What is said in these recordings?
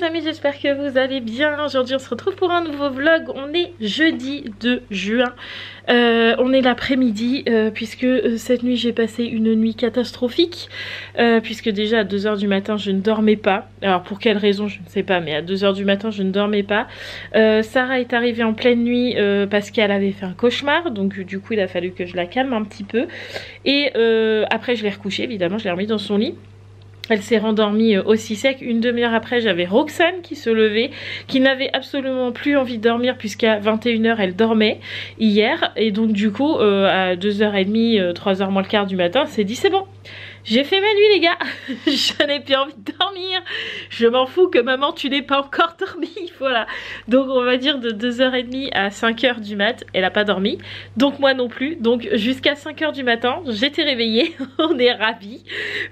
amis, j'espère que vous allez bien. Aujourd'hui on se retrouve pour un nouveau vlog. On est jeudi 2 juin. On est l'après-midi puisque cette nuit j'ai passé une nuit catastrophique puisque déjà à 2 h du matin je ne dormais pas. Alors pour quelle raison je ne sais pas, mais à 2 h du matin je ne dormais pas. Sarah est arrivée en pleine nuit parce qu'elle avait fait un cauchemar, donc du coup il a fallu que je la calme un petit peu. Et après je l'ai recouchée, évidemment, je l'ai remis dans son lit. Elle s'est rendormie aussi sec. Une demi-heure après, j'avais Roxane qui se levait, qui n'avait absolument plus envie de dormir puisqu'à 21 h elle dormait hier. Et donc du coup, à 2 h 30, 3 h moins le quart du matin, elle s'est dit c'est bon, j'ai fait ma nuit les gars, je n'ai plus envie de dormir, je m'en fous que maman tu n'aies pas encore dormi, voilà. Donc on va dire de 2 h 30 à 5 h du mat, elle n'a pas dormi, donc moi non plus. Donc jusqu'à 5 h du matin, j'étais réveillée, on est ravis,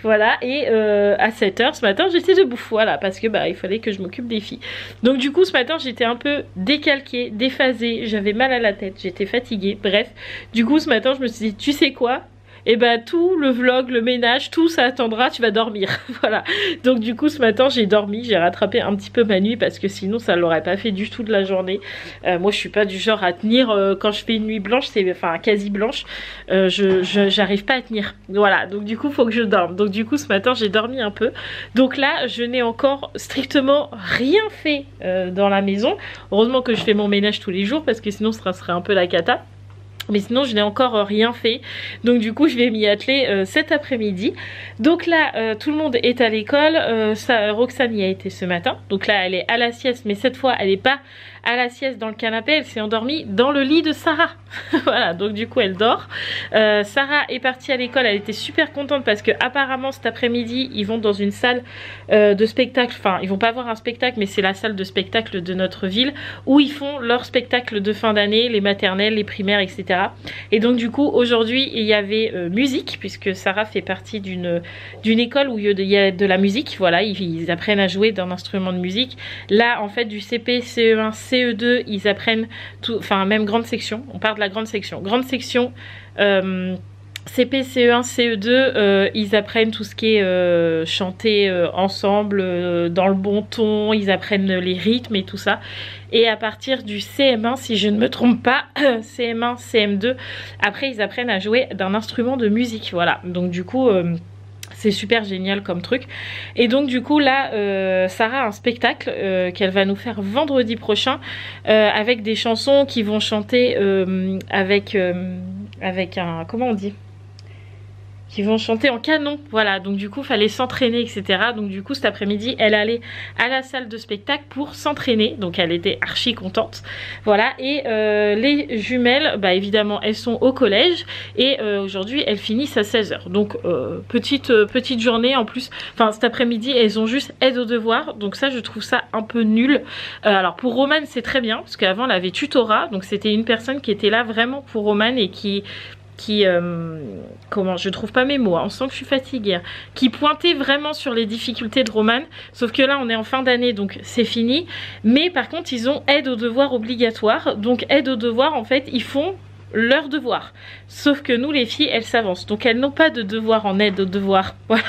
voilà. Et à 7 h ce matin, j'étais debout, voilà, parce que bah il fallait que je m'occupe des filles. Donc du coup ce matin j'étais un peu décalquée, déphasée, j'avais mal à la tête, j'étais fatiguée, bref. Du coup ce matin je me suis dit, tu sais quoi ? Et bah tout le vlog, le ménage, tout ça attendra, tu vas dormir. Voilà. Donc du coup ce matin j'ai dormi, j'ai rattrapé un petit peu ma nuit parce que sinon ça l'aurait pas fait du tout de la journée. Moi je suis pas du genre à tenir quand je fais une nuit blanche, c'est enfin quasi blanche, j'arrive pas à tenir. Voilà, donc du coup faut que je dorme. Donc du coup ce matin j'ai dormi un peu. Donc là je n'ai encore strictement rien fait dans la maison. Heureusement que je fais mon ménage tous les jours parce que sinon ça serait un peu la cata. Mais sinon je n'ai encore rien fait. Donc du coup je vais m'y atteler cet après-midi. Donc là tout le monde est à l'école. Roxane y a été ce matin. Donc là elle est à la sieste. Mais cette fois elle n'est pas à la sieste dans le canapé. Elle s'est endormie dans le lit de Sarah. Voilà, donc du coup elle dort. Sarah est partie à l'école. Elle était super contente parce que apparemment cet après-midi ils vont dans une salle de spectacle. Enfin ils vont pas voir un spectacle, mais c'est la salle de spectacle de notre ville où ils font leur spectacle de fin d'année, les maternelles, les primaires, etc. Et donc du coup aujourd'hui il y avait musique, puisque Sarah fait partie d'une école où il y a de la musique. Voilà, ils apprennent à jouer d'un instrument de musique. Là en fait du CP, CE1, CE2 ils apprennent tout, enfin même grande section, on part de la grande section. Grande section CP, CE1, CE2, ils apprennent tout ce qui est chanter ensemble, dans le bon ton, ils apprennent les rythmes et tout ça. Et à partir du CM1, si je ne me trompe pas, CM1, CM2, après ils apprennent à jouer d'un instrument de musique, voilà. Donc du coup... c'est super génial comme truc. Et donc du coup là Sarah a un spectacle qu'elle va nous faire vendredi prochain avec des chansons qui vont chanter avec un... comment on dit ? Qui vont chanter en canon, voilà. Donc du coup fallait s'entraîner, etc. Donc du coup cet après-midi elle allait à la salle de spectacle pour s'entraîner, donc elle était archi contente, voilà. Et les jumelles, bah évidemment elles sont au collège et aujourd'hui elles finissent à 16 h. Donc petite journée en plus, enfin cet après-midi elles ont juste aide aux devoirs, donc ça je trouve ça un peu nul. Alors pour Romane c'est très bien parce qu'avant elle avait tutorat, donc c'était une personne qui était là vraiment pour Romane et qui comment, je trouve pas mes mots, hein, on sent que je suis fatiguée, hein, qui pointait vraiment sur les difficultés de Romane, sauf que là on est en fin d'année donc c'est fini. Mais par contre ils ont aide aux devoirs obligatoire, donc aide aux devoirs en fait ils font leurs devoirs, sauf que nous les filles elles s'avancent, donc elles n'ont pas de devoirs en aide aux devoirs, voilà.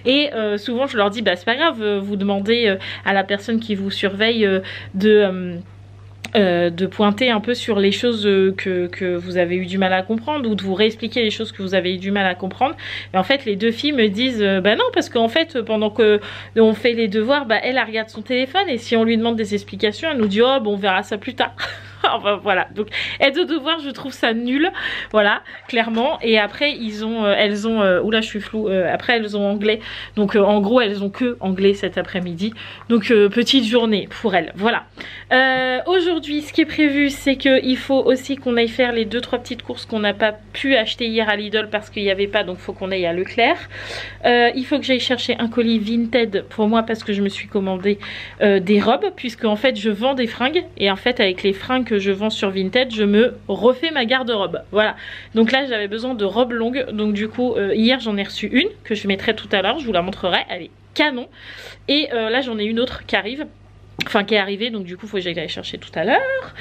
Et souvent je leur dis bah c'est pas grave, vous demandez à la personne qui vous surveille de pointer un peu sur les choses que vous avez eu du mal à comprendre, ou de vous réexpliquer les choses que vous avez eu du mal à comprendre. Mais en fait les deux filles me disent bah non, parce qu'en fait pendant que on fait les devoirs, bah elle regarde son téléphone et si on lui demande des explications elle nous dit oh bon on verra ça plus tard. Enfin voilà, donc aide aux devoirs je trouve ça nul, voilà, clairement. Et après elles ont oula je suis floue, après elles ont anglais, donc en gros elles ont que anglais cet après-midi, donc petite journée pour elles, voilà. Aujourd'hui ce qui est prévu c'est qu'il faut aussi qu'on aille faire les 2-3 petites courses qu'on n'a pas pu acheter hier à Lidl parce qu'il n'y avait pas, donc il faut qu'on aille à Leclerc. Il faut que j'aille chercher un colis Vinted pour moi parce que je me suis commandé des robes, puisque en fait je vends des fringues et en fait avec les fringues que je vends sur Vinted je me refais ma garde-robe, voilà. Donc là j'avais besoin de robes longues, donc du coup hier j'en ai reçu une que je mettrai tout à l'heure, je vous la montrerai, elle est canon. Et là j'en ai une autre qui arrive, enfin qui est arrivée, donc du coup il faut que j'aille la chercher tout à l'heure.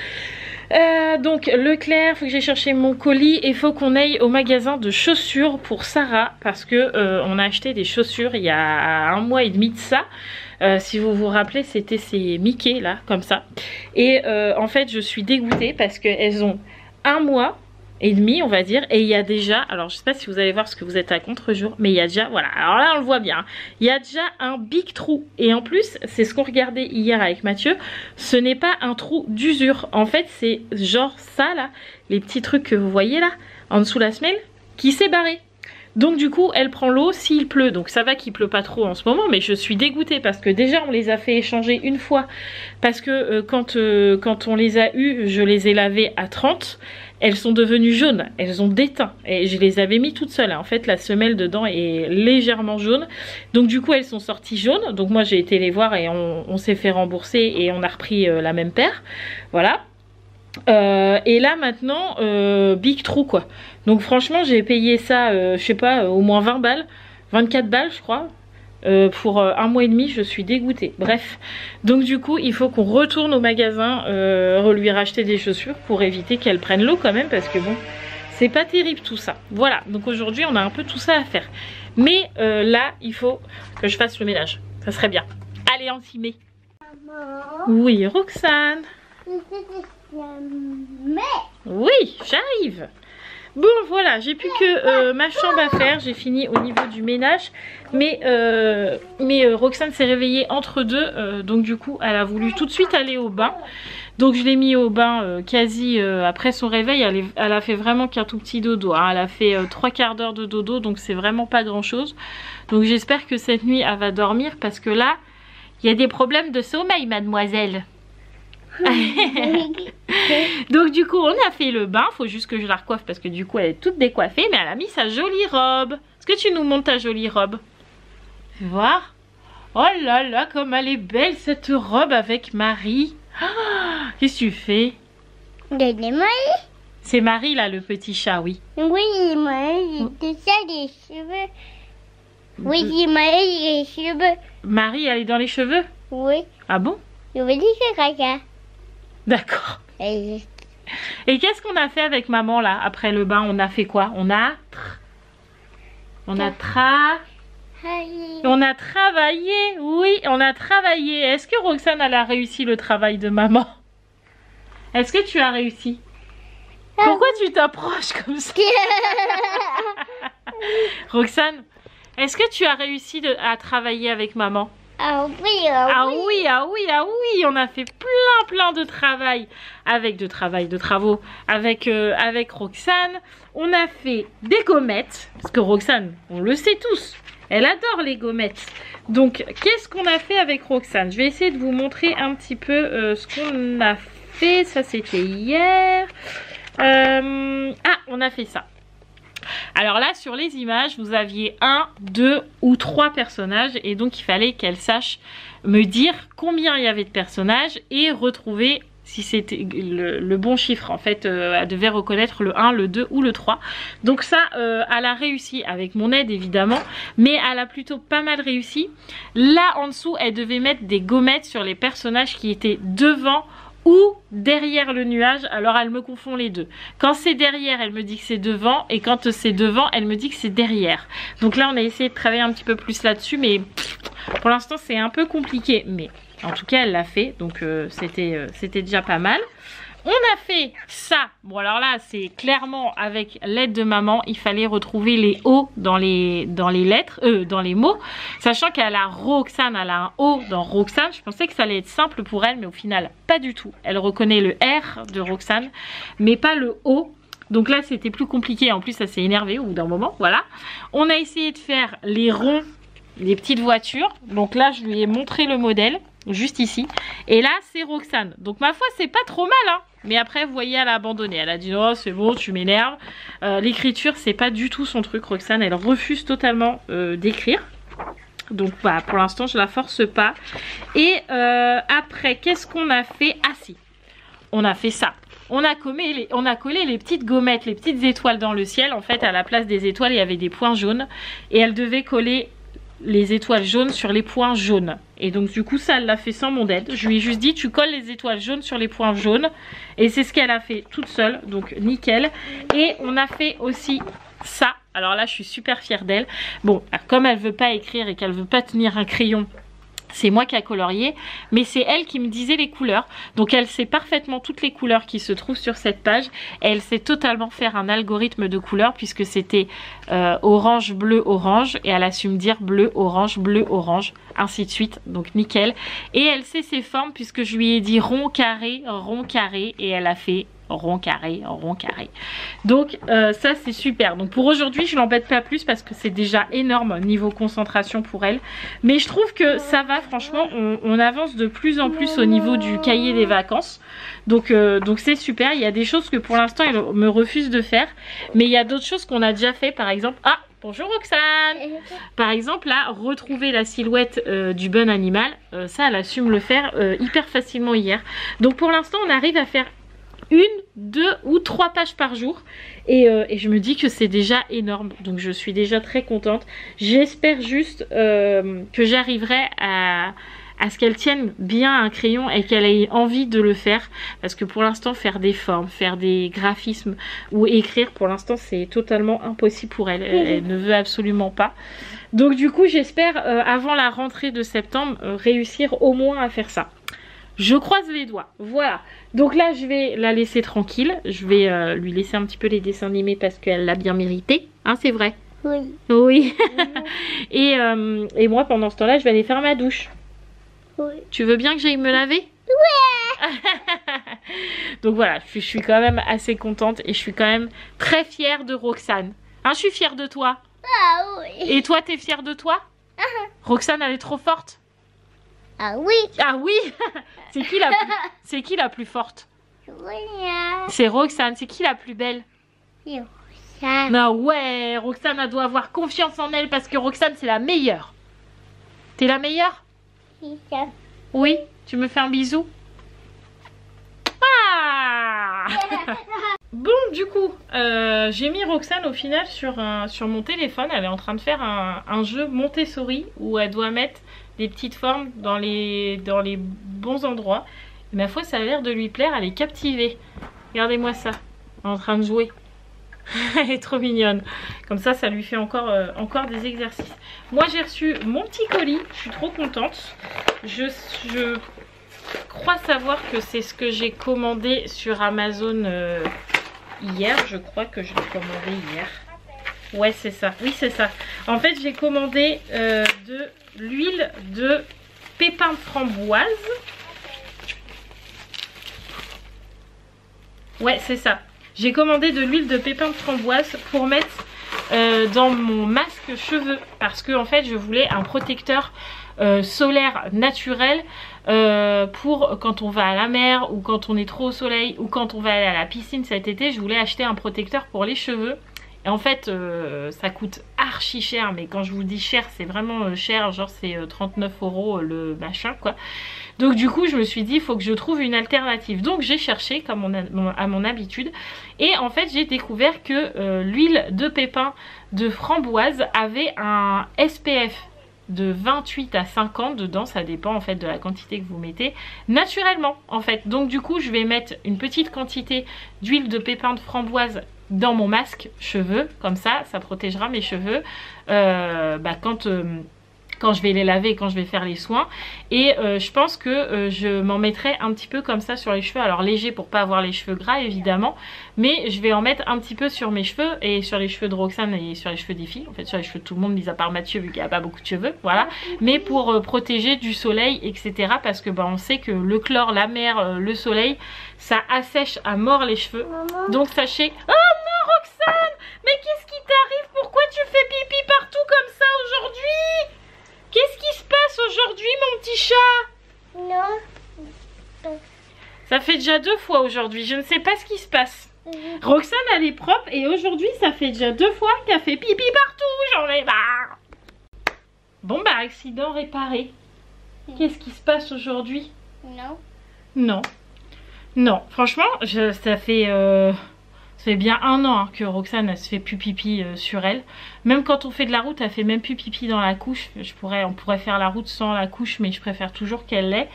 Donc Leclerc, faut que j'aille chercher mon colis et faut qu'on aille au magasin de chaussures pour Sarah parce que on a acheté des chaussures il y a 1 mois et demi de ça. Si vous vous rappelez, c'était ces Mickey là, comme ça. Et en fait, je suis dégoûtée parce qu'elles ont 1 mois et demi, on va dire, et il y a déjà, alors je sais pas si vous allez voir parce que vous êtes à contre-jour, mais il y a déjà, voilà, alors là on le voit bien, il y a déjà un big trou, et en plus, c'est ce qu'on regardait hier avec Mathieu, ce n'est pas un trou d'usure, en fait c'est genre ça là, les petits trucs que vous voyez là, en dessous la semelle, qui s'est barré. Donc du coup elle prend l'eau s'il pleut, donc ça va qu'il pleut pas trop en ce moment, mais je suis dégoûtée parce que déjà on les a fait échanger une fois, parce que quand on les a eues, je les ai lavées à 30, elles sont devenues jaunes, elles ont déteint et je les avais mis toutes seules. En fait la semelle dedans est légèrement jaune, donc du coup elles sont sorties jaunes, donc moi j'ai été les voir et on s'est fait rembourser et on a repris la même paire, voilà. Et là maintenant big trou quoi, donc franchement j'ai payé ça je sais pas au moins 20 balles, 24 balles je crois, pour 1 mois et demi. Je suis dégoûtée, bref, donc du coup il faut qu'on retourne au magasin lui racheter des chaussures pour éviter qu'elle prenne l'eau quand même, parce que bon c'est pas terrible tout ça, voilà. Donc aujourd'hui on a un peu tout ça à faire, mais là il faut que je fasse le ménage, ça serait bien. Allez, on s'y met. Oui Roxane. Oui, j'arrive. Bon voilà, j'ai plus que ma chambre à faire, j'ai fini au niveau du ménage, mais Roxane s'est réveillée entre deux, donc du coup elle a voulu tout de suite aller au bain, donc je l'ai mis au bain quasi après son réveil. Elle a fait vraiment qu'un tout petit dodo, hein. Elle a fait 3/4 d'heure de dodo, donc c'est vraiment pas grand chose, donc j'espère que cette nuit elle va dormir, parce que là il y a des problèmes de sommeil mademoiselle. Donc du coup on a fait le bain, faut juste que je la recoiffe parce que du coup elle est toute décoiffée, mais elle a mis sa jolie robe. Est-ce que tu nous montres ta jolie robe? Fais voir. Oh là là, comme elle est belle cette robe avec Marie. Qu'est-ce que tu fais? C'est Marie là, le petit chat, oui. Oui, Marie, c'est ça les cheveux. Oui, c'est Marie les cheveux. Marie, elle est dans les cheveux? Oui. Ah bon? Je veux dire que caca. D'accord. Et qu'est-ce qu'on a fait avec maman là après le bain? On a fait quoi? On a travaillé. Oui, on a travaillé. Est-ce que Roxane elle a réussi le travail de maman? Est-ce que tu as réussi? Pourquoi tu t'approches comme ça? Roxane, est-ce que tu as réussi à travailler avec maman? Ah oui, ah oui, ah oui, ah oui, on a fait plein de travail de travaux avec Roxane. On a fait des gommettes, parce que Roxane, on le sait tous, elle adore les gommettes. Donc qu'est-ce qu'on a fait avec Roxane? Je vais essayer de vous montrer un petit peu ce qu'on a fait. Ça c'était hier. On a fait ça. Alors là sur les images vous aviez 1, 2 ou 3 personnages, et donc il fallait qu'elle sache me dire combien il y avait de personnages et retrouver si c'était le bon chiffre. En fait elle devait reconnaître le 1, le 2 ou le 3. Donc ça elle a réussi avec mon aide évidemment, mais elle a plutôt pas mal réussi. Là en dessous elle devait mettre des gommettes sur les personnages qui étaient devant ou derrière le nuage. Alors elle me confond les deux. Quand c'est derrière elle me dit que c'est devant, et quand c'est devant elle me dit que c'est derrière. Donc là on a essayé de travailler un petit peu plus là-dessus, mais pour l'instant c'est un peu compliqué, mais en tout cas elle l'a fait, donc c'était déjà pas mal. On a fait ça. Bon alors là c'est clairement avec l'aide de maman, il fallait retrouver les O dans les lettres, dans les mots. Sachant qu'elle a Roxane, elle a un O dans Roxane. Je pensais que ça allait être simple pour elle, mais au final pas du tout. Elle reconnaît le R de Roxane, mais pas le O. Donc là c'était plus compliqué, en plus ça s'est énervé au bout d'un moment, voilà. On a essayé de faire les ronds, les petites voitures. Donc là je lui ai montré le modèle, juste ici. Et là c'est Roxane. Donc ma foi c'est pas trop mal hein. Mais après vous voyez elle a abandonné. Elle a dit oh c'est bon tu m'énerves. L'écriture c'est pas du tout son truc. Roxane elle refuse totalement d'écrire. Donc bah, pour l'instant je la force pas. Et après qu'est-ce qu'on a fait? Ah si, on a fait ça. On a collé les petites gommettes, les petites étoiles dans le ciel. En fait à la place des étoiles il y avait des points jaunes. Et elle devait coller les étoiles jaunes sur les points jaunes. Et donc du coup ça elle l'a fait sans mon aide. Je lui ai juste dit tu colles les étoiles jaunes sur les points jaunes. Et c'est ce qu'elle a fait toute seule, donc nickel. Et on a fait aussi ça. Alors là je suis super fière d'elle. Bon, comme elle veut pas écrire et qu'elle veut pas tenir un crayon, c'est moi qui a colorié, mais c'est elle qui me disait les couleurs. Donc elle sait parfaitement toutes les couleurs qui se trouvent sur cette page. Et elle sait totalement faire un algorithme de couleurs puisque c'était orange, bleu, orange. Et elle a su me dire bleu, orange, ainsi de suite. Donc nickel. Et elle sait ses formes puisque je lui ai dit rond, carré. Et elle a fait rond, carré. Donc ça c'est super. Donc pour aujourd'hui je l'embête pas plus parce que c'est déjà énorme niveau concentration pour elle. Mais je trouve que ça va, franchement on avance de plus en plus au niveau du cahier des vacances. Donc c'est super. Il y a des choses que pour l'instant elle me refuse de faire. Mais il y a d'autres choses qu'on a déjà fait, par exemple... Ah, bonjour Roxane. Par exemple là, retrouver la silhouette du bon animal. Ça elle a su me le faire hyper facilement hier. Donc pour l'instant on arrive à faire 1, 2 ou 3 pages par jour et je me dis que c'est déjà énorme, donc je suis déjà très contente. J'espère juste que j'arriverai à ce qu'elle tienne bien un crayon et qu'elle ait envie de le faire, parce que pour l'instant faire des formes, faire des graphismes ou écrire, pour l'instant c'est totalement impossible pour elle. Elle ne veut absolument pas. Donc du coup j'espère avant la rentrée de septembre réussir au moins à faire ça. Je croise les doigts, voilà. Donc là je vais la laisser tranquille. Je vais lui laisser un petit peu les dessins animés parce qu'elle l'a bien mérité. Hein, c'est vrai? Oui. Oui. Et moi pendant ce temps là je vais aller faire ma douche. Oui. Tu veux bien que j'aille me laver? Ouais. Donc voilà, je suis quand même assez contente et je suis quand même très fière de Roxane. Hein, je suis fière de toi. Ah oui. Et toi t'es fière de toi? Roxane elle est trop forte? Ah oui. Ah oui. C'est qui la plus forte? Voilà. C'est Roxane. C'est qui la plus belle? Roxane. Ah ouais, Roxane elle doit avoir confiance en elle parce que Roxane c'est la meilleure. T'es la meilleure? Oui. Tu me fais un bisou? Ah. Bon du coup j'ai mis Roxane au final sur mon téléphone. Elle est en train de faire un jeu Montessori où elle doit mettre des petites formes dans les bons endroits. Et ma foi ça a l'air de lui plaire, elle est captivée. Regardez-moi ça, elle est en train de jouer. Elle est trop mignonne. Comme ça lui fait encore des exercices. Moi j'ai reçu mon petit colis, je suis trop contente. Je crois savoir que c'est ce que j'ai commandé sur Amazon hier. Je crois que je l'ai commandé hier. Ouais c'est ça, oui c'est ça. En fait j'ai commandé de l'huile de pépins de framboise. Ouais c'est ça. J'ai commandé de l'huile de pépins de framboise pour mettre dans mon masque cheveux. Parce que en fait je voulais un protecteur solaire naturel pour quand on va à la mer ou quand on est trop au soleil ou quand on va aller à la piscine cet été. Je voulais acheter un protecteur pour les cheveux. Et en fait ça coûte archi cher, mais quand je vous dis cher c'est vraiment cher, genre c'est 39 € le machin quoi. Donc du coup je me suis dit il faut que je trouve une alternative. Donc j'ai cherché comme à mon habitude. Et en fait j'ai découvert que l'huile de pépins de framboise avait un SPF de 28 à 50 dedans, ça dépend en fait de la quantité que vous mettez naturellement en fait. Donc du coup je vais mettre une petite quantité d'huile de pépins de framboise dans mon masque cheveux, comme ça protégera mes cheveux quand je vais les laver, quand je vais faire les soins. Et je pense que je m'en mettrai un petit peu comme ça sur les cheveux, alors léger pour pas avoir les cheveux gras évidemment, mais je vais en mettre un petit peu sur mes cheveux et sur les cheveux de Roxane et sur les cheveux des filles, en fait sur les cheveux de tout le monde mis à part Mathieu vu qu'il a pas beaucoup de cheveux, voilà, mais pour protéger du soleil etc, parce que on sait que le chlore, la mer, le soleil ça assèche à mort les cheveux. Maman. Donc sachez... Oh non Roxane, mais qu'est-ce qui t'arrive? Pourquoi tu fais pipi partout comme ça aujourd'hui? Qu'est-ce qui se passe aujourd'hui mon petit chat? Non. Ça fait déjà 2 fois aujourd'hui, je ne sais pas ce qui se passe. Roxane elle est propre et aujourd'hui ça fait déjà 2 fois qu'elle fait pipi partout, j'en ai marre. Bon bah accident réparé. Qu'est-ce qui se passe aujourd'hui? Non. Non. Non, franchement ça Ça fait bien 1 an hein, que Roxane elle se fait plus pipi sur elle. Même quand on fait de la route, elle fait même plus pipi dans la couche. On pourrait faire la route sans la couche, mais je préfère toujours qu'elle l'ait.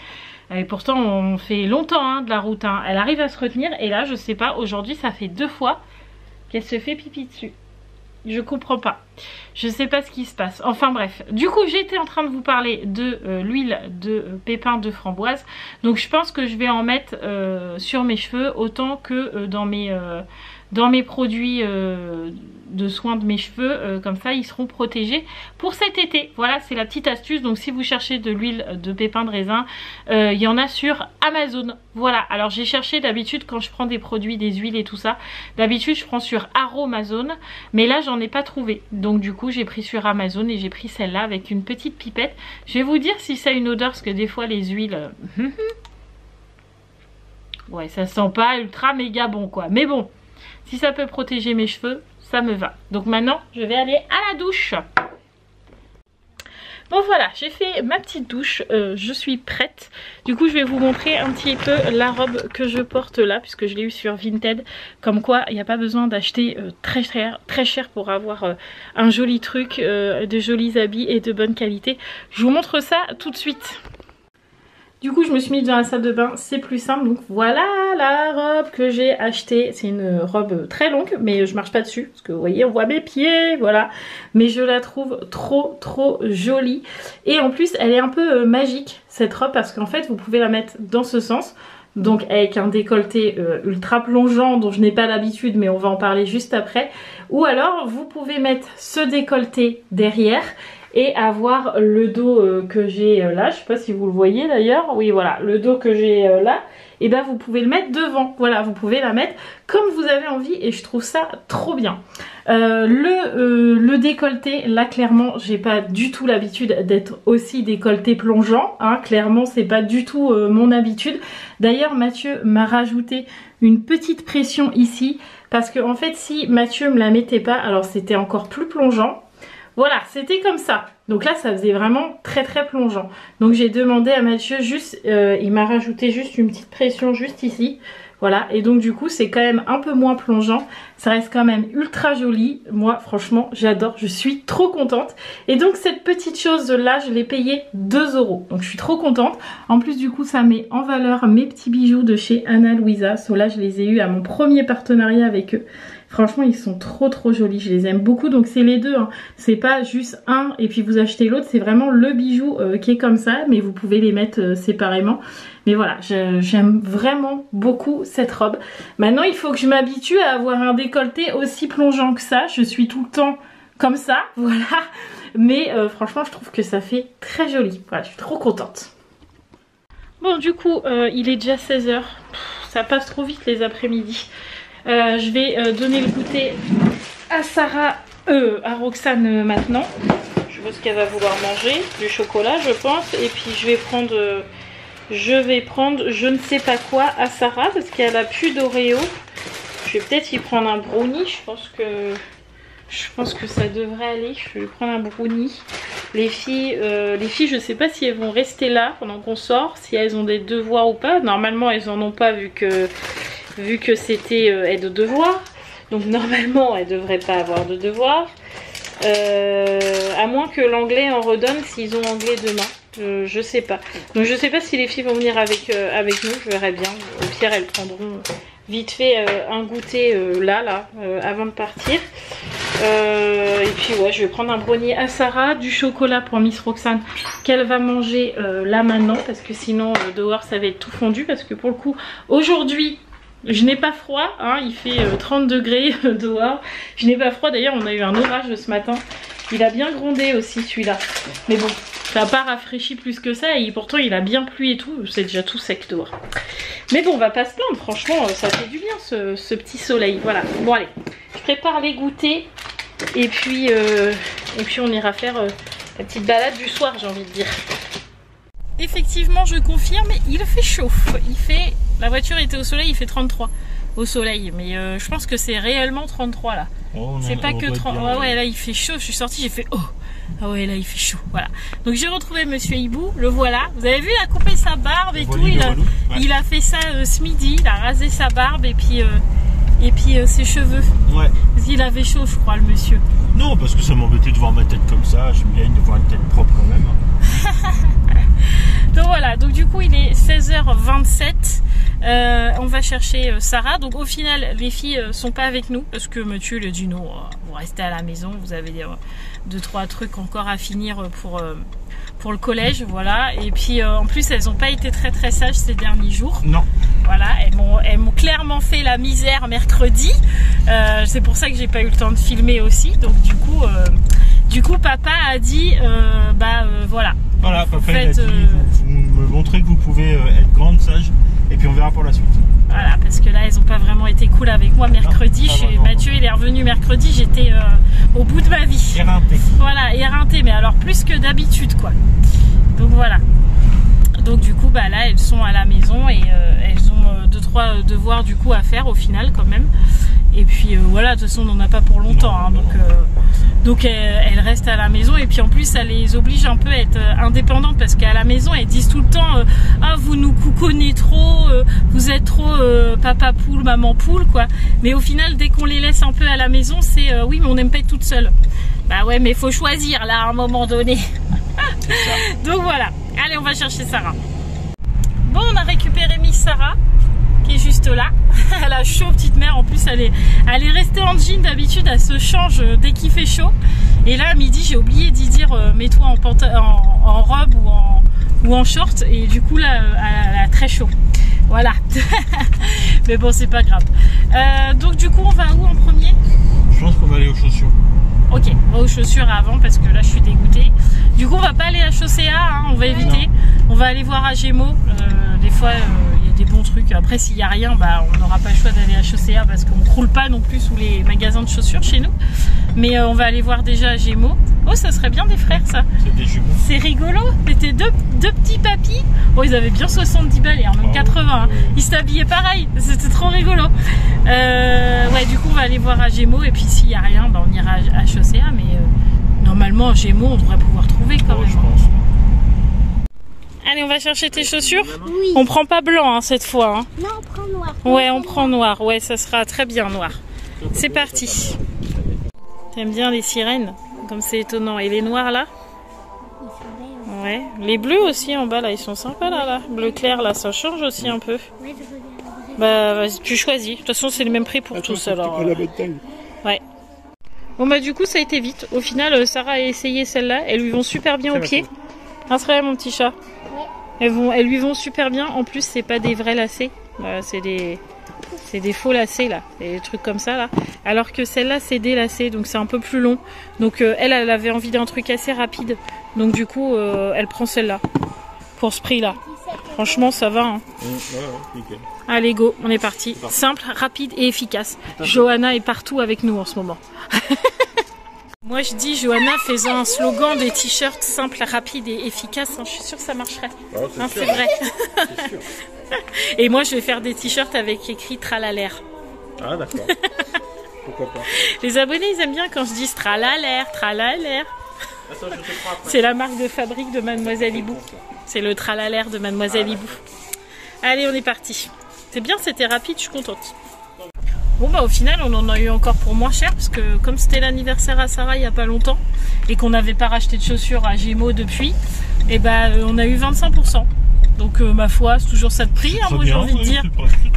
Et pourtant on fait longtemps hein, de la route. Hein. Elle arrive à se retenir et là je sais pas, aujourd'hui ça fait 2 fois qu'elle se fait pipi dessus. Je comprends pas. Je sais pas ce qui se passe. Enfin bref. Du coup, j'étais en train de vous parler de l'huile de pépins de framboise. Donc je pense que je vais en mettre sur mes cheveux autant que dans mes produits de soins de mes cheveux. Comme ça, ils seront protégés pour cet été. Voilà, c'est la petite astuce. Donc si vous cherchez de l'huile de pépins de raisin, il y en a sur Amazon. Voilà. Alors j'ai cherché d'habitude quand je prends des produits, des huiles et tout ça. D'habitude, je prends sur Aromazone. Mais là, j'en ai pas trouvé. Donc du coup, j'ai pris sur Amazon et j'ai pris celle-là avec une petite pipette. Je vais vous dire si ça a une odeur parce que des fois, les huiles... ouais, ça sent pas ultra méga bon quoi. Mais bon, si ça peut protéger mes cheveux, ça me va. Donc maintenant, je vais aller à la douche. Bon voilà, j'ai fait ma petite douche, je suis prête. Du coup je vais vous montrer un petit peu la robe que je porte là, puisque je l'ai eu sur Vinted. Comme quoi il n'y a pas besoin d'acheter très cher pour avoir un joli truc, de jolis habits et de bonne qualité. Je vous montre ça tout de suite. Du coup je me suis mise dans la salle de bain, c'est plus simple. Donc voilà la robe que j'ai achetée. C'est une robe très longue mais je marche pas dessus parce que vous voyez on voit mes pieds, voilà. Mais je la trouve trop jolie. Et en plus elle est un peu magique cette robe parce qu'en fait vous pouvez la mettre dans ce sens. Donc avec un décolleté ultra plongeant dont je n'ai pas l'habitude mais on va en parler juste après. Ou alors vous pouvez mettre ce décolleté derrière et avoir le dos que j'ai là, je sais pas si vous le voyez d'ailleurs, oui voilà, le dos que j'ai là, et ben vous pouvez le mettre devant, voilà, vous pouvez la mettre comme vous avez envie et je trouve ça trop bien. Le décolleté, là clairement j'ai pas du tout l'habitude d'être aussi décolleté plongeant, hein, clairement c'est pas du tout mon habitude. D'ailleurs Mathieu m'a rajouté une petite pression ici, parce que en fait si Mathieu me la mettait pas, alors c'était encore plus plongeant. Voilà, c'était comme ça. Donc là, ça faisait vraiment très plongeant. Donc j'ai demandé à Mathieu juste, il m'a rajouté juste une petite pression juste ici. Voilà, et donc du coup, c'est quand même un peu moins plongeant. Ça reste quand même ultra joli. Moi, franchement, j'adore. Je suis trop contente. Et donc cette petite chose là, je l'ai payée 2 €. Donc je suis trop contente. En plus, du coup, ça met en valeur mes petits bijoux de chez Ana Luisa. Ceux-là, je les ai eus à mon premier partenariat avec eux. Franchement ils sont trop jolis, je les aime beaucoup. Donc c'est les deux hein. C'est pas juste un et puis vous achetez l'autre, c'est vraiment le bijou qui est comme ça. Mais vous pouvez les mettre séparément. Mais voilà, j'aime vraiment beaucoup cette robe. Maintenant il faut que je m'habitue à avoir un décolleté aussi plongeant que ça. Je suis tout le temps comme ça, voilà. Mais franchement je trouve que ça fait très joli. Voilà, je suis trop contente. Bon du coup il est déjà 16 h. Ça passe trop vite les après-midi. Je vais donner le goûter à Sarah, à Roxane maintenant. Je vois ce qu'elle va vouloir manger, du chocolat je pense. Et puis je vais prendre je ne sais pas quoi à Sarah parce qu'elle a plus d'Oreo. Je vais peut-être y prendre un brownie, je pense que ça devrait aller. Je vais prendre un brownie. Les filles je sais pas si elles vont rester là pendant qu'on sort, si elles ont des devoirs ou pas. Normalement elles en ont pas vu que c'était aide aux devoirs. Donc normalement elles devraient pas avoir de devoirs. À moins que l'anglais en redonne s'ils ont anglais demain. Je sais pas. Donc je sais pas si les filles vont venir avec nous, je verrai bien. Au pire elles prendront vite fait un goûter avant de partir. Et puis ouais, je vais prendre un brownie à Sarah, du chocolat pour Miss Roxane qu'elle va manger là maintenant parce que sinon dehors ça va être tout fondu. Parce que pour le coup aujourd'hui je n'ai pas froid, hein, il fait 30 degrés dehors. Je n'ai pas froid, d'ailleurs on a eu un orage ce matin. Il a bien grondé aussi celui-là. Mais bon, ça n'a pas rafraîchi plus que ça et pourtant il a bien plu et tout. C'est déjà tout sec dehors. Mais bon, on va pas se plaindre, franchement ça fait du bien ce petit soleil. Voilà, bon allez, je prépare les goûters et puis on ira faire la petite balade du soir, j'ai envie de dire. Effectivement, je confirme, il fait chaud. La voiture était au soleil, il fait 33 au soleil. Mais je pense que c'est réellement 33 là. Oh, c'est pas que 30. Ouais, ouais, là il fait chaud. Je suis sortie, j'ai fait oh. Ah ouais, là il fait chaud. Voilà. Donc j'ai retrouvé Monsieur Hibou, le voilà. Vous avez vu, il a coupé sa barbe et tout. Il a fait ça ce midi. Il a rasé sa barbe et puis Et puis ses cheveux. Ouais. Il avait chaud, je crois, le monsieur. Non, parce que ça m'embêtait de voir ma tête comme ça. J'aime bien de voir une tête propre quand même. Donc voilà, donc du coup il est 16h27. On va chercher Sarah. Donc au final, les filles sont pas avec nous parce que Mathieu lui a dit non, vous restez à la maison. Vous avez 2-3 trucs encore à finir pour le collège, voilà. Et puis en plus, elles n'ont pas été très sages ces derniers jours. Non. Voilà, elles m'ont clairement fait la misère mercredi. C'est pour ça que j'ai pas eu le temps de filmer aussi. Donc du coup, papa a dit, voilà. Voilà, papa il a dit, vous me montrez que vous pouvez être grande, sage, et puis on verra pour la suite. Voilà, parce que là, elles n'ont pas vraiment été cool avec moi mercredi. Mathieu, il est revenu mercredi, j'étais au bout de ma vie. Éreinté. Voilà, éreinté, mais alors plus que d'habitude, quoi. Donc voilà. Donc du coup, là, elles sont à la maison et elles ont 2-3 devoirs du coup à faire au final quand même. Et puis voilà, de toute façon, on n'en a pas pour longtemps, hein, donc elles restent à la maison. Et puis en plus, ça les oblige un peu à être indépendantes parce qu'à la maison, elles disent tout le temps ah, vous nous couconnez trop, vous êtes trop papa poule, maman poule, quoi. Mais au final, dès qu'on les laisse un peu à la maison, c'est oui, mais on n'aime pas être toute seule. Bah ouais, mais faut choisir là à un moment donné. Donc voilà, allez, on va chercher Sarah. Bon, on a récupéré Miss Sarah qui est juste là. Elle a chaud, petite mère. En plus, elle est restée en jean. D'habitude, elle se change dès qu'il fait chaud. Et là, à midi, j'ai oublié d'y dire mets-toi en robe ou en short. Et du coup, là, elle a très chaud. Voilà. Mais bon, c'est pas grave. Donc, du coup, on va où en premier? Je pense qu'on va aller aux chaussures. Ok, on va aux chaussures avant parce que là, je suis dégoûtée. Du coup, on va pas aller à Chaussea, hein, on va éviter. On va aller voir à Gémeaux. Des fois, il y a des bons trucs. Après, s'il n'y a rien, on n'aura pas le choix d'aller à Chaussea parce qu'on ne roule pas non plus sous les magasins de chaussures chez nous. Mais on va aller voir déjà à Gémeaux. Oh, ça serait bien des frères, ça. C'est des jumeaux. C'est rigolo. C'était deux petits papis. Oh, ils avaient bien 70 balles et en même 80. Hein. Ils s'habillaient pareil. C'était trop rigolo. Ouais, du coup, on va aller voir à Gémeaux. Et puis, s'il n'y a rien, on ira à Chaussea. Mais normalement, à Gémeaux, on devrait pouvoir trouver quand même. Je pense. Allez, on va chercher tes chaussures. Oui. On prend pas blanc hein, cette fois. Hein. Non, on prend noir. Ouais, on prend noir. Ouais, ça sera très bien noir. C'est parti. T'aimes bien les sirènes? Comme c'est étonnant. Et les noirs là? Ouais. Les bleus aussi en bas là, ils sont sympas là. Bleu clair là, ça change aussi un peu. Bah, vas-y, tu choisis. De toute façon, c'est le même prix pour tous alors. Ouais. Bon bah du coup, ça a été vite. Au final, Sarah a essayé celle-là. Elles lui vont super bien aux pieds. Un vrai mon petit chat. Elles lui vont super bien. En plus, c'est pas des vrais lacets. C'est des faux lacets là. Des trucs comme ça là. Alors que celle-là, c'est des lacets. Donc c'est un peu plus long. Donc elle avait envie d'un truc assez rapide. Donc du coup, elle prend celle-là. Pour ce prix là. Franchement, ça va. Hein. Nickel. Allez, go. On est parti. Simple, rapide et efficace. Johanna est partout avec nous en ce moment. Moi je dis Johanna faisant un slogan des t-shirts simples, rapides et efficaces, hein, je suis sûre que ça marcherait. C'est vrai. Sûr. Et moi je vais faire des t-shirts avec écrit Tralalaire. Ah d'accord. Pourquoi pas. Les abonnés ils aiment bien quand je dis Tralalaire, Tralalaire. Attends, je te prends après. C'est la marque de fabrique de Mademoiselle Hibou. C'est le Tralalaire de Mademoiselle Hibou. Allez, on est parti. C'est bien, c'était rapide, je suis contente. Bon bah au final on en a eu encore pour moins cher parce que comme c'était l'anniversaire à Sarah il n'y a pas longtemps et qu'on n'avait pas racheté de chaussures à Gémeaux depuis, et on a eu 25%. Donc ma foi c'est toujours ça de prix, hein, moi j'ai envie de dire.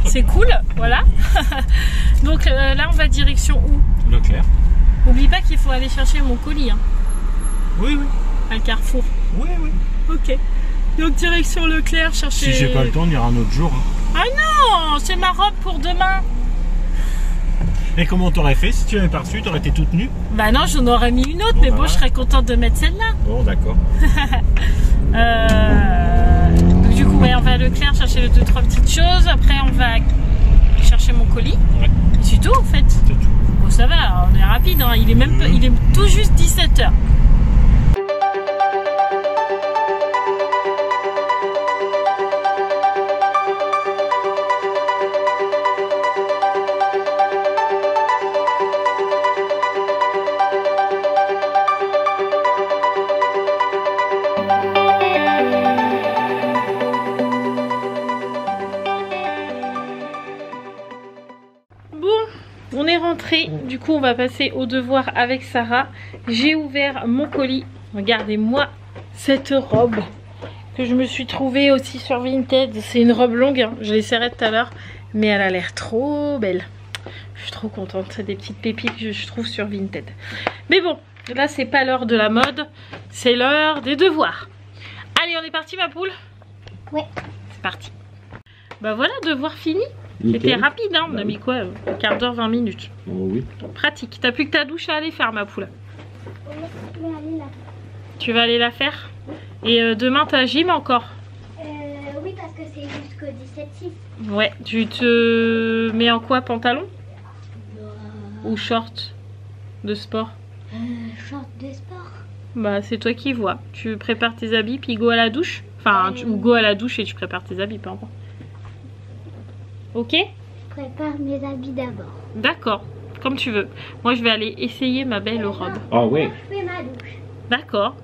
C'est cool, voilà. Donc là on va direction où? Leclerc. Oublie pas qu'il faut aller chercher mon colis. Hein. Oui. À Carrefour. Oui. Ok. Donc direction Leclerc chercher... Si j'ai pas le temps on ira un autre jour. Hein. Ah non, c'est ma robe pour demain. Et comment t'aurais fait si tu l'avais pas reçue? T'aurais été toute nue? Bah non, j'en aurais mis une autre, mais bon, je serais contente de mettre celle-là. Bon, d'accord. Donc, du coup, ouais, on va à Leclerc chercher 2-3 petites choses. Après, on va chercher mon colis. Ouais. Et c'est tout, en fait. C'est tout. Bon, ça va, on est rapide. Hein. Il est tout juste 17h. Bon, rentrée, du coup on va passer au devoir avec Sarah. J'ai ouvert mon colis. Regardez-moi cette robe que je me suis trouvée aussi sur Vinted. C'est une robe longue, hein. Je l'essaierai tout à l'heure, mais elle a l'air trop belle. Je suis trop contente, c'est des petites pépites que je trouve sur Vinted. Mais bon, là c'est pas l'heure de la mode, c'est l'heure des devoirs. Allez, on est parti ma poule? Ouais. C'est parti. Bah voilà, devoir fini. Nickel. C'était rapide, hein. On a mis quoi, un quart d'heure, 20 minutes. Oh oui. Pratique. T'as plus que ta douche à aller faire ma poule. Je vais aller là. Tu vas aller la faire? Et demain t'as gym encore? Oui, parce que c'est jusqu'au 17-6. Ouais, tu te mets en quoi, pantalon? Ou short de sport? Short de sport. Bah c'est toi qui vois. Tu prépares tes habits puis go à la douche. Enfin, ou go à la douche et tu prépares tes habits, peu importe. Ok? Je prépare mes habits d'abord. D'accord, comme tu veux. Moi je vais aller essayer ma belle robe. Ah oui. Je fais ma douche. D'accord.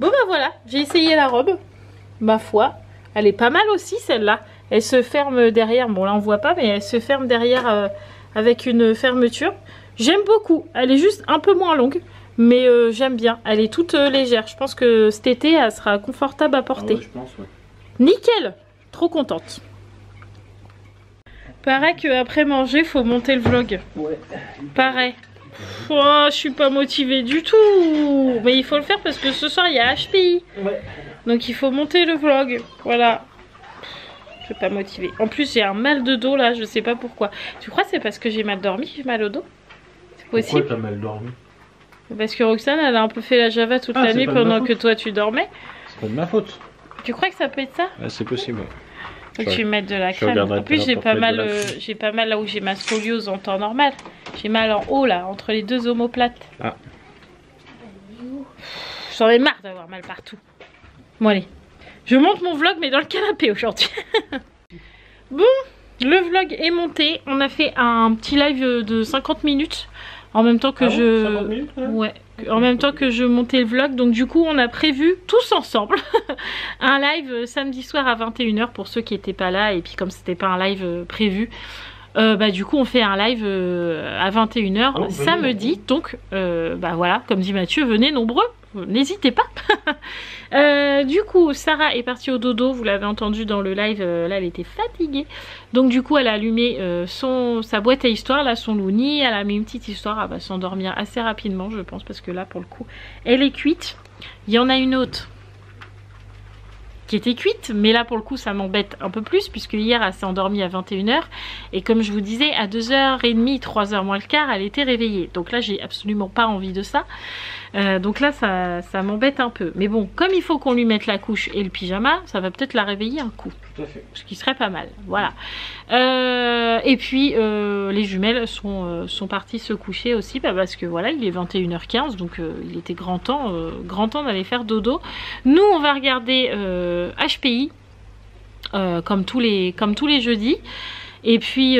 Bon bah voilà, j'ai essayé la robe. Ma foi, elle est pas mal aussi celle-là. Elle se ferme derrière, bon là on voit pas, mais elle se ferme derrière avec une fermeture. J'aime beaucoup, elle est juste un peu moins longue, mais j'aime bien. Elle est toute légère, je pense que cet été elle sera confortable à porter. Ah ouais, je pense, ouais. Nickel, trop contente. Pareil qu'après manger, faut monter le vlog. Ouais. Pareil. Oh, je suis pas motivée du tout. Mais il faut le faire parce que ce soir il y a HPI. Ouais. Donc il faut monter le vlog. Voilà. Je suis pas motivée. En plus j'ai un mal de dos là, je sais pas pourquoi. Tu crois que c'est parce que j'ai mal dormi, j'ai mal au dos? C'est possible? Pourquoi t'as mal dormi? Parce que Roxane elle a un peu fait la java toute la nuit pendant que toi tu dormais. C'est pas de ma faute. Tu crois que ça peut être ça? C'est possible. Ouais. Faut que tu mettes de la je crème. regarderai En plus tout à j'ai l'heure pas pour mal, mettre de la j'ai pas mal là où j'ai ma scoliose en temps normal. J'ai mal en haut là, entre les deux omoplates. Ah. J'en ai marre d'avoir mal partout. Bon allez, je monte mon vlog mais dans le canapé aujourd'hui. Bon, le vlog est monté. On a fait un petit live de 50 minutes. En même temps que 50 minutes, ouais, en même temps que je montais le vlog. Donc du coup on a prévu tous ensemble un live samedi soir à 21 h pour ceux qui n'étaient pas là. Et puis comme c'était pas un live prévu, bah du coup on fait un live à 21 h samedi. Donc bah voilà, comme dit Mathieu, venez nombreux, n'hésitez pas. Du coup Sarah est partie au dodo, vous l'avez entendu dans le live, là elle était fatiguée. Donc du coup elle a allumé sa boîte à histoire, là son Looney, elle a mis une petite histoire, elle va s'endormir assez rapidement je pense parce que là pour le coup elle est cuite. Il y en a une autre qui était cuite, mais là pour le coup ça m'embête un peu plus puisque hier elle s'est endormie à 21 h et comme je vous disais à 2h30, 3h moins le quart elle était réveillée. Donc là j'ai absolument pas envie de ça. Donc là ça m'embête un peu. Mais bon, comme il faut qu'on lui mette la couche et le pyjama, ça va peut-être la réveiller un coup. Tout à fait. Ce qui serait pas mal. Voilà. Et puis les jumelles sont parties se coucher aussi parce que voilà, il est 21 h 15 donc il était grand temps d'aller faire dodo. Nous on va regarder HPI comme tous les jeudis. Et puis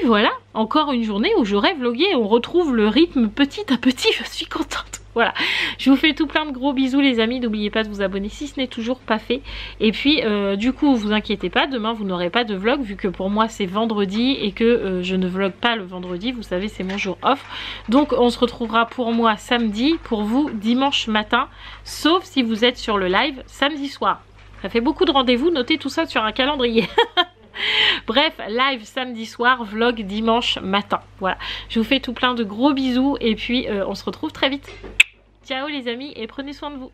voilà, encore une journée où j'aurai vlogué et on retrouve le rythme petit à petit, je suis contente. Voilà, je vous fais tout plein de gros bisous les amis, n'oubliez pas de vous abonner si ce n'est toujours pas fait. Et puis du coup vous inquiétez pas, demain vous n'aurez pas de vlog vu que pour moi c'est vendredi et que je ne vlog pas le vendredi, vous savez c'est mon jour off. Donc on se retrouvera pour moi samedi, pour vous dimanche matin, sauf si vous êtes sur le live samedi soir. Ça fait beaucoup de rendez-vous, notez tout ça sur un calendrier. Bref, live samedi soir, vlog dimanche matin. Voilà, je vous fais tout plein de gros bisous et puis on se retrouve très vite. Ciao les amis et prenez soin de vous.